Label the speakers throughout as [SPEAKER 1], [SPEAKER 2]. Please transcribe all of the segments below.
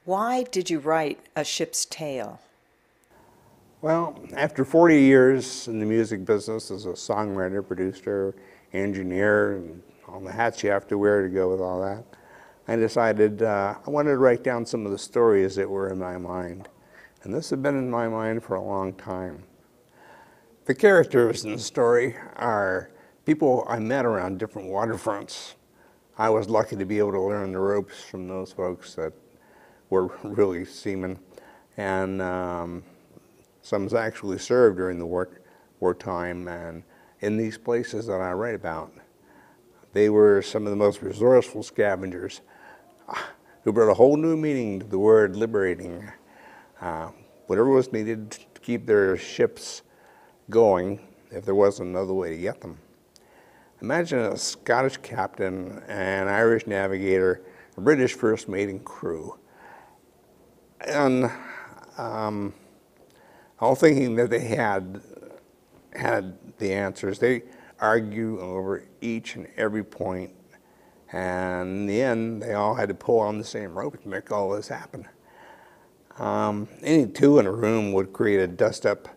[SPEAKER 1] Why did you write A Ship's Tale?
[SPEAKER 2] Well, after 40 years in the music business as a songwriter, producer, engineer, and all the hats you have to wear to go with all that, I decided I wanted to write down some of the stories that were in my mind. And this had been in my mind for a long time. The characters in the story are people I met around different waterfronts. I was lucky to be able to learn the ropes from those folks that were really seamen. And some actually served during the wartime, and in these places that I write about, they were some of the most resourceful scavengers who brought a whole new meaning to the word liberating. Whatever was needed to keep their ships going if there wasn't another way to get them. Imagine a Scottish captain, an Irish navigator, a British first mate and crew, and all thinking that they had the answers. They argue over each and every point, and in the end, they all had to pull on the same rope to make all this happen. Any two in a room would create a dust-up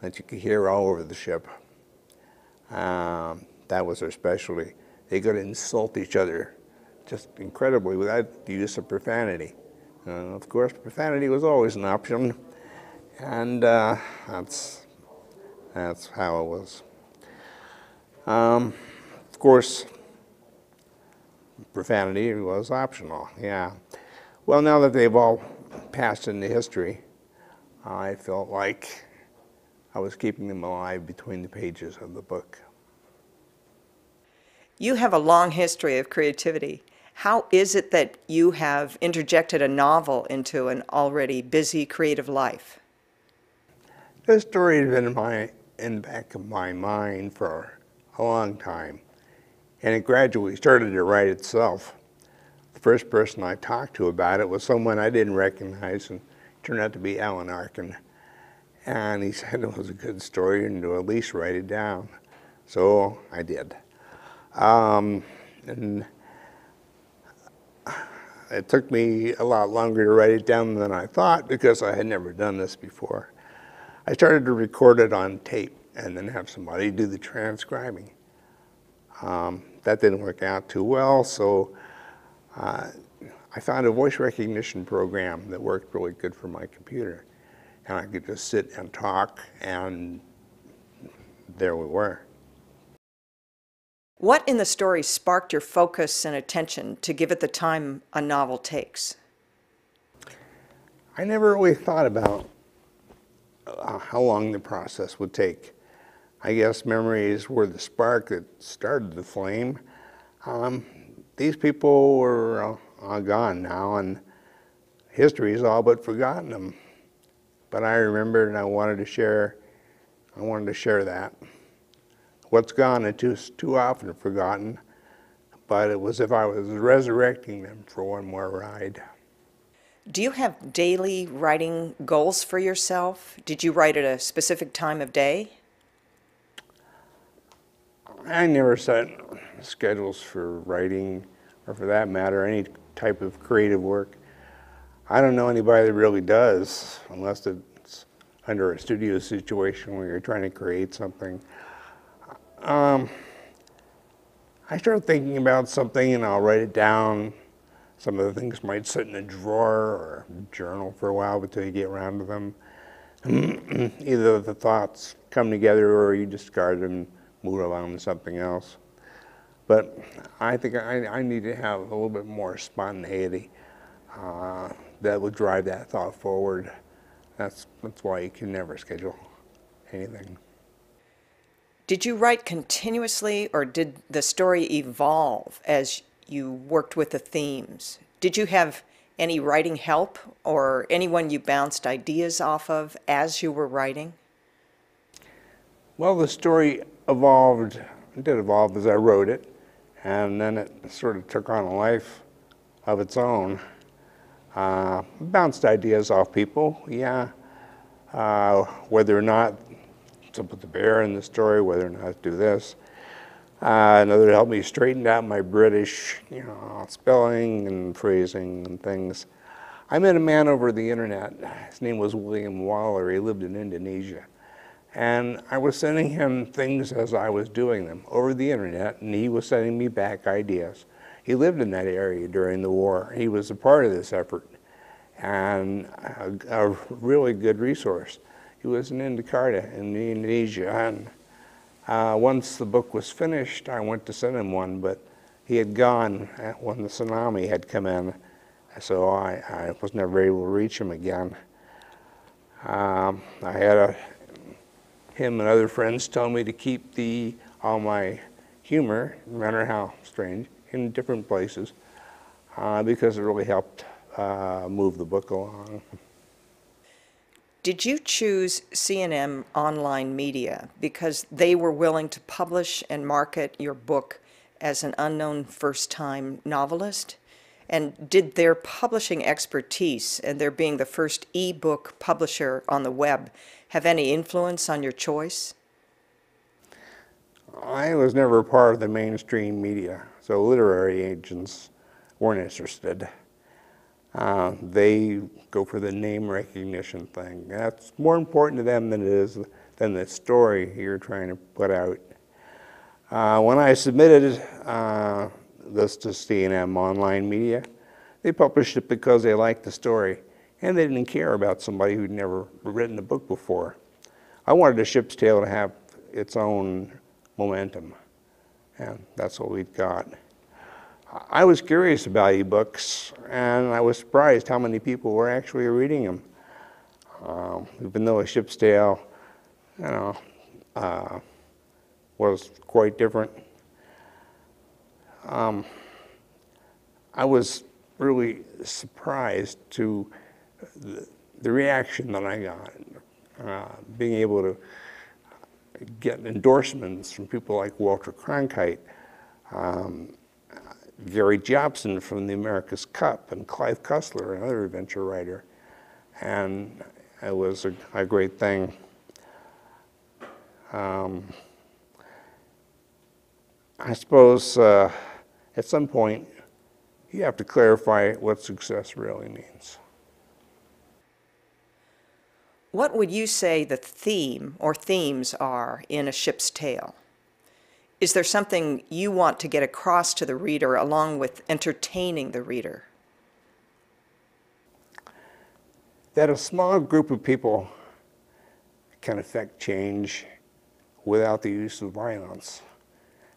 [SPEAKER 2] that you could hear all over the ship. That was their specialty. They could insult each other just incredibly without the use of profanity. Of course, profanity was always an option, and that's how it was. Of course, profanity was optional, yeah. Well, now that they've all passed into history, I felt like I was keeping them alive between the pages of the book.
[SPEAKER 1] You have a long history of creativity. How is it that you have interjected a novel into an already busy creative life?
[SPEAKER 2] This story has been in the back of my mind for a long time, and it gradually started to write itself. The first person I talked to about it was someone I didn't recognize, and it turned out to be Alan Arkin. And he said it was a good story and to at least write it down. So I did. And it took me a lot longer to write it down than I thought because I had never done this before. I started to record it on tape and then have somebody do the transcribing. That didn't work out too well, so I found a voice recognition program that worked really good for my computer. And I could just sit and talk, and there we were.
[SPEAKER 1] What in the story sparked your focus and attention to give it the time a novel takes?
[SPEAKER 2] I never really thought about how long the process would take. I guess memories were the spark that started the flame. These people were gone now, and history's all but forgotten them. But I remembered, and I wanted to share that. What's gone is too often forgotten, but it was as if I was resurrecting them for one more ride.
[SPEAKER 1] Do you have daily writing goals for yourself? Did you write at a specific time of day?
[SPEAKER 2] I never set schedules for writing, or for that matter, any type of creative work. I don't know anybody that really does, unless it's under a studio situation where you're trying to create something. I start thinking about something and I'll write it down. Some of the things might sit in a drawer or a journal for a while until you get around to them. Either the thoughts come together or you discard them and move along to something else. But I think I need to have a little bit more spontaneity that will drive that thought forward. That's why you can never schedule anything.
[SPEAKER 1] Did you write continuously, or did the story evolve as you worked with the themes? Did you have any writing help or anyone you bounced ideas off of as you were writing?
[SPEAKER 2] Well, the story evolved, it did evolve as I wrote it, and then it sort of took on a life of its own. Bounced ideas off people, yeah. Whether or not to put the bear in the story, whether or not to do this. Another helped me straighten out my British, spelling and phrasing and things. I met a man over the internet. His name was William Waller. He lived in Indonesia. And I was sending him things as I was doing them over the internet, and he was sending me back ideas. He lived in that area during the war. He was a part of this effort and a really good resource. He was in Jakarta in Indonesia, and once the book was finished, I went to send him one, but he had gone when the tsunami had come in, so I was never able to reach him again. I had him and other friends tell me to keep all my humor, no matter how strange, in different places, because it really helped move the book along.
[SPEAKER 1] Did you choose C&M Online Media because they were willing to publish and market your book as an unknown first-time novelist? And did their publishing expertise and their being the first e-book publisher on the web have any influence on your choice?
[SPEAKER 2] I was never part of the mainstream media, so literary agents weren't interested. They go for the name recognition thing. That's more important to them than the story you're trying to put out. When I submitted this to C&M Online Media, they published it because they liked the story, and they didn't care about somebody who'd never written a book before. I wanted A Ship's Tale to have its own momentum, and that's what we've got. I was curious about ebooks, and I was surprised how many people were actually reading them. Even though A Ship's Tale, was quite different. I was really surprised to the reaction that I got, being able to get endorsements from people like Walter Cronkite, Gary Jobson from the America's Cup, and Clive Cussler, another adventure writer. And it was a great thing. I suppose at some point you have to clarify what success really means.
[SPEAKER 1] What would you say the theme or themes are in A Ship's Tale? Is there something you want to get across to the reader along with entertaining the reader?
[SPEAKER 2] That a small group of people can affect change without the use of violence.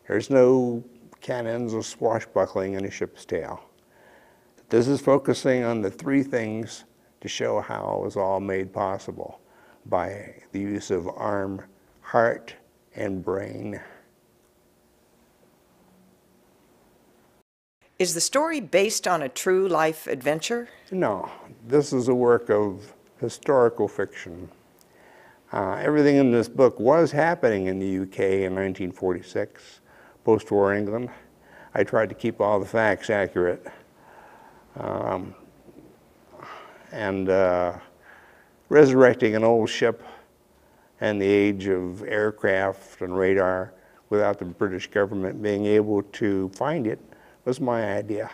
[SPEAKER 2] There's no cannons or swashbuckling in A Ship's Tale. This is focusing on the three things to show how it was all made possible by the use of arm, heart, and brain.
[SPEAKER 1] Is the story based on a true life adventure?
[SPEAKER 2] No, this is a work of historical fiction. Everything in this book was happening in the UK in 1946, post-war England. I tried to keep all the facts accurate. Resurrecting an old ship and the age of aircraft and radar without the British government being able to find it was my idea.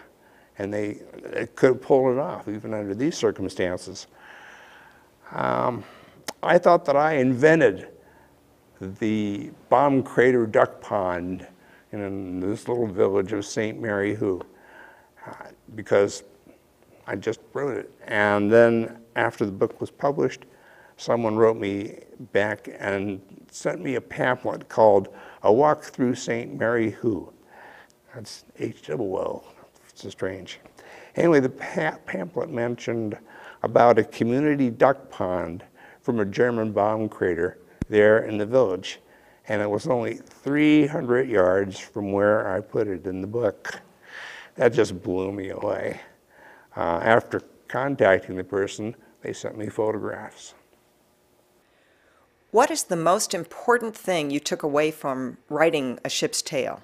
[SPEAKER 2] And they could pull it off even under these circumstances. I thought that I invented the bomb crater duck pond in this little village of St. Mary Who, because I just wrote it. And then after the book was published, someone wrote me back and sent me a pamphlet called A Walk Through St. Mary Who. That's H-double-O. It's strange. Anyway, the pamphlet mentioned about a community duck pond from a German bomb crater there in the village. And it was only 300 yards from where I put it in the book. That just blew me away. After contacting the person, they sent me photographs.
[SPEAKER 1] What is the most important thing you took away from writing A Ship's Tale?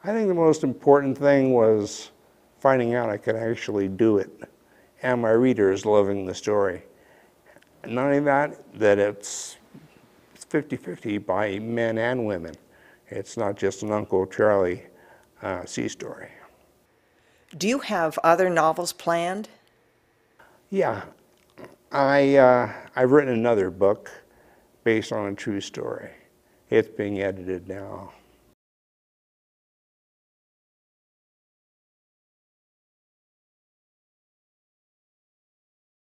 [SPEAKER 2] I think the most important thing was finding out I could actually do it, and my readers loving the story. And not only that it's 50-50 by men and women. It's not just an Uncle Charlie sea story.
[SPEAKER 1] Do you have other novels planned?
[SPEAKER 2] Yeah, I've written another book based on a true story. It's being edited now.